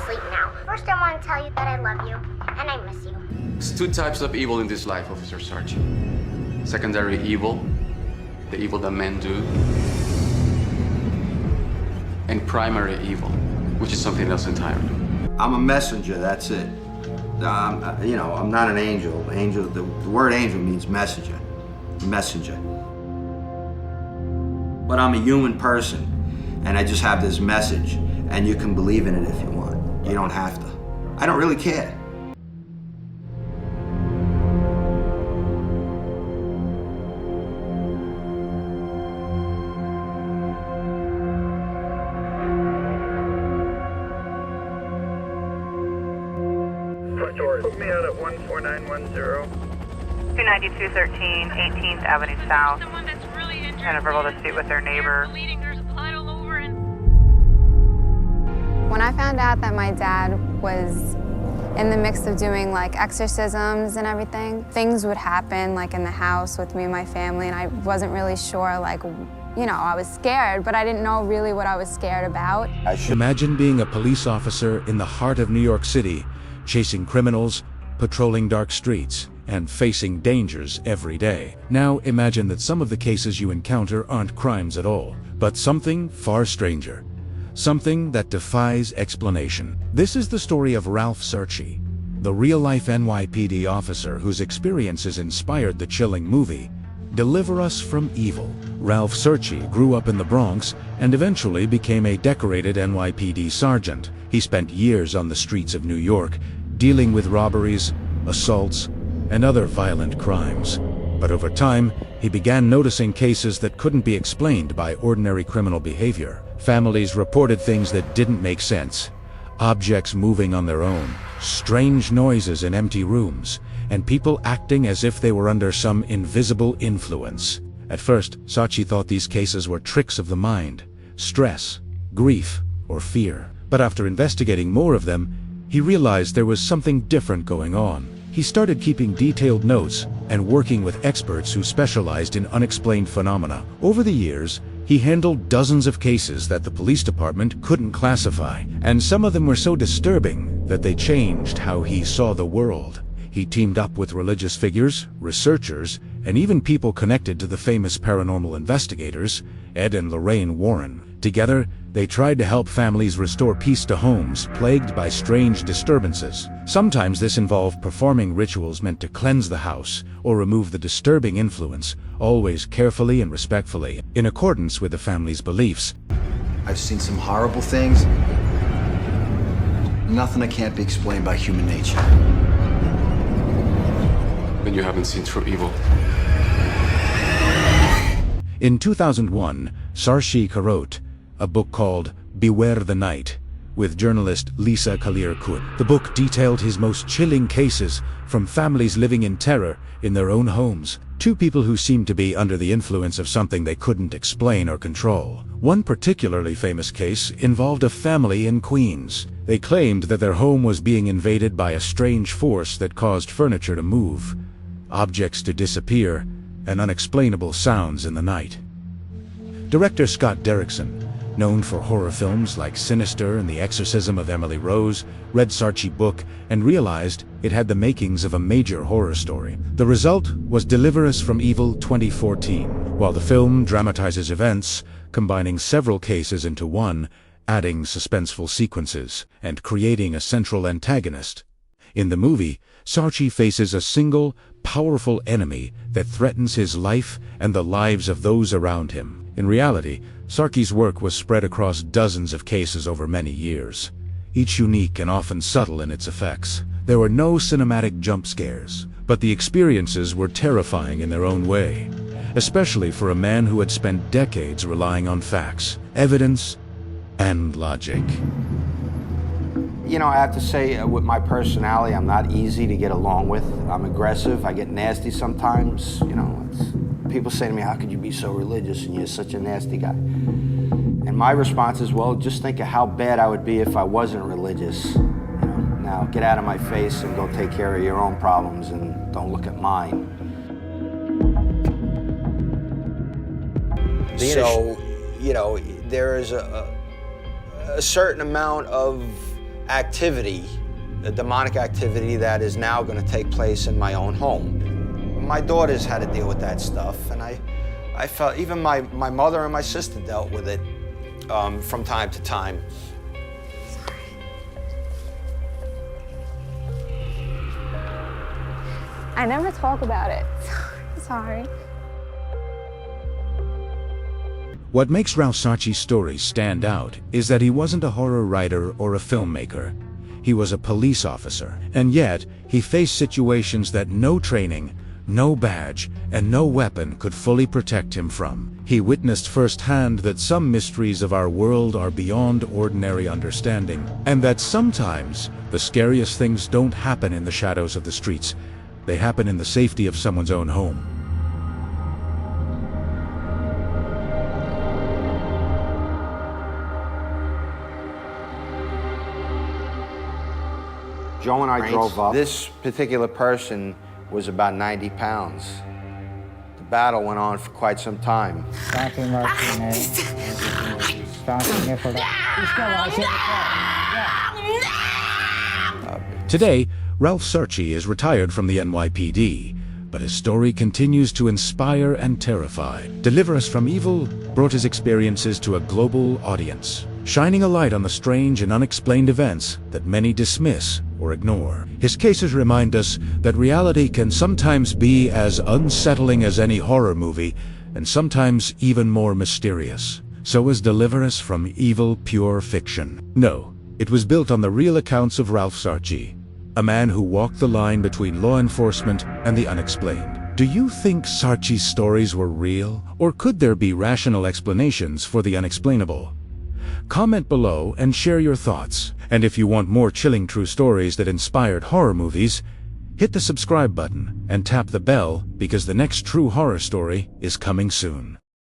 sleep now. First, I want to tell you that I love you, and I miss you. There's two types of evil in this life, Officer Sarchie. Secondary evil, the evil that men do, and primary evil, which is something else entirely. I'm a messenger, that's it. I'm not an angel. The word angel means messenger. But I'm a human person, and I just have this message, and you can believe in it if you want. You don't have to. I don't really care. Put me out at 14910. 29213 18th Avenue South. Someone that's really injured. Had a verbal dispute with their neighbor. Bleeding, there's blood all over and When I found out that my dad was in the mix of doing like exorcisms and everything, things would happen like in the house with me and my family, and I wasn't really sure, like, I was scared, but I didn't know really what I was scared about. Imagine being a police officer in the heart of New York City, chasing criminals, patrolling dark streets, and facing dangers every day. Now imagine that some of the cases you encounter aren't crimes at all, but something far stranger. Something that defies explanation. This is the story of Ralph Sarchie, the real-life NYPD officer whose experiences inspired the chilling movie, Deliver Us from Evil. Ralph Sarchie grew up in the Bronx and eventually became a decorated NYPD sergeant. He spent years on the streets of New York, dealing with robberies, assaults, and other violent crimes. But over time, he began noticing cases that couldn't be explained by ordinary criminal behavior. Families reported things that didn't make sense. Objects moving on their own, strange noises in empty rooms, and people acting as if they were under some invisible influence. At first, Sarchie thought these cases were tricks of the mind, stress, grief, or fear. But after investigating more of them, he realized there was something different going on. He started keeping detailed notes and working with experts who specialized in unexplained phenomena. Over the years, he handled dozens of cases that the police department couldn't classify, and some of them were so disturbing that they changed how he saw the world. He teamed up with religious figures, researchers, and even people connected to the famous paranormal investigators, Ed and Lorraine Warren. Together, they tried to help families restore peace to homes plagued by strange disturbances. Sometimes this involved performing rituals meant to cleanse the house or remove the disturbing influence, always carefully and respectfully, in accordance with the family's beliefs. I've seen some horrible things. Nothing that can't be explained by human nature. Then you haven't seen true evil. In 2001, Sarchie co-wrote a book called Beware the Night with journalist Lisa Kalir-Kut. The book detailed his most chilling cases from families living in terror in their own homes. Two people who seemed to be under the influence of something they couldn't explain or control. One particularly famous case involved a family in Queens. They claimed that their home was being invaded by a strange force that caused furniture to move, objects to disappear, and unexplainable sounds in the night. Director Scott Derrickson, known for horror films like Sinister and The Exorcism of Emily Rose, read Sarchie's book and realized it had the makings of a major horror story. The result was Deliver Us from Evil 2014, while the film dramatizes events, combining several cases into one, adding suspenseful sequences, and creating a central antagonist. In the movie, Sarchie faces a single, powerful enemy that threatens his life and the lives of those around him. In reality, Sarchie's work was spread across dozens of cases over many years, each unique and often subtle in its effects. There were no cinematic jump scares, but the experiences were terrifying in their own way, especially for a man who had spent decades relying on facts, evidence, and logic. I have to say, with my personality, I'm not easy to get along with. I'm aggressive, I get nasty sometimes. People say to me, how could you be so religious and you're such a nasty guy? And my response is, well, just think of how bad I would be if I wasn't religious. Now get out of my face and go take care of your own problems and don't look at mine. So, there is a certain amount of activity, the demonic activity that is now going to take place in my own home. My daughters had to deal with that stuff, and I felt, even my mother and my sister dealt with it from time to time. I never talk about it. Sorry. What makes Ralph Sarchie's stories stand out is that he wasn't a horror writer or a filmmaker. He was a police officer, and yet he faced situations that no training, no badge, and no weapon could fully protect him from. He witnessed firsthand that some mysteries of our world are beyond ordinary understanding, and that sometimes the scariest things don't happen in the shadows of the streets. They happen in the safety of someone's own home. Joe and I drove up. This particular person was about 90 pounds. The battle went on for quite some time. Today, Ralph Sarchie is retired from the NYPD, but his story continues to inspire and terrify. Deliver Us from Evil brought his experiences to a global audience, shining a light on the strange and unexplained events that many dismiss or ignore. His cases remind us that reality can sometimes be as unsettling as any horror movie, and sometimes even more mysterious. So is Deliver Us from Evil pure fiction? No, it was built on the real accounts of Ralph Sarchie, a man who walked the line between law enforcement and the unexplained. Do you think Sarchie's stories were real, or could there be rational explanations for the unexplainable? Comment below and share your thoughts. And if you want more chilling true stories that inspired horror movies, hit the subscribe button and tap the bell, because the next true horror story is coming soon.